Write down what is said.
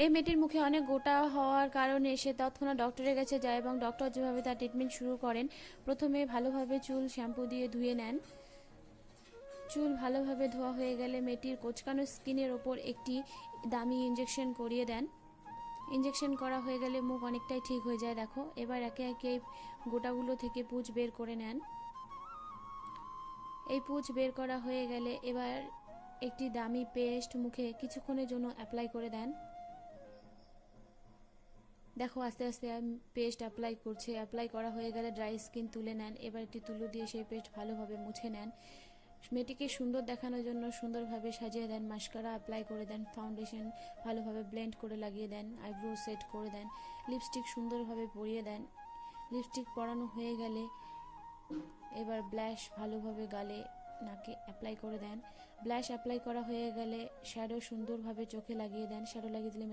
এই মেয়েটির মুখে অনেক গোটা হওয়ার কারণে সে তৎক্ষণাৎ ডক্টরের কাছে যায় এবং ডক্টর যেভাবে তার ট্রিটমেন্ট শুরু করেন, প্রথমে ভালোভাবে চুল শ্যাম্পু দিয়ে ধুয়ে নেন। চুল ভালোভাবে ধোয়া হয়ে গেলে মেয়েটির কোঁচকানো স্কিনের ওপর একটি দামি ইঞ্জেকশন করিয়ে দেন। ইঞ্জেকশন করা হয়ে গেলে মুখ অনেকটাই ঠিক হয়ে যায়। দেখো, এবার একে একে এই গোটাগুলো থেকে পুঁজ বের করে নেন। এই পুঁজ বের করা হয়ে গেলে এবার একটি দামি পেস্ট মুখে কিছুক্ষণের জন্য অ্যাপ্লাই করে দেন। দেখো, আস্তে আস্তে পেস্ট অ্যাপ্লাই করছে। অ্যাপ্লাই করা হয়ে গেলে ড্রাই স্কিন তুলে নেন। এবার একটি তুলো দিয়ে সেই পেস্ট ভালোভাবে মুছে নেন। মেয়েটিকে সুন্দর দেখানোর জন্য সুন্দরভাবে সাজিয়ে দেন। মাস্কারা অ্যাপ্লাই করে দেন। ফাউন্ডেশন ভালোভাবে ব্লেন্ড করে লাগিয়ে দেন। আইব্রো সেট করে দেন। লিপস্টিক সুন্দরভাবে পরিয়ে দেন। লিপস্টিক পরানো হয়ে গেলে এবার ব্লাশ ভালোভাবে গালে নাকে অ্যাপ্লাই করে দেন। ব্লাশ অ্যাপ্লাই করা হয়ে গেলে শ্যাডো সুন্দরভাবে চোখে লাগিয়ে দেন। শ্যাডো লাগিয়ে দিলে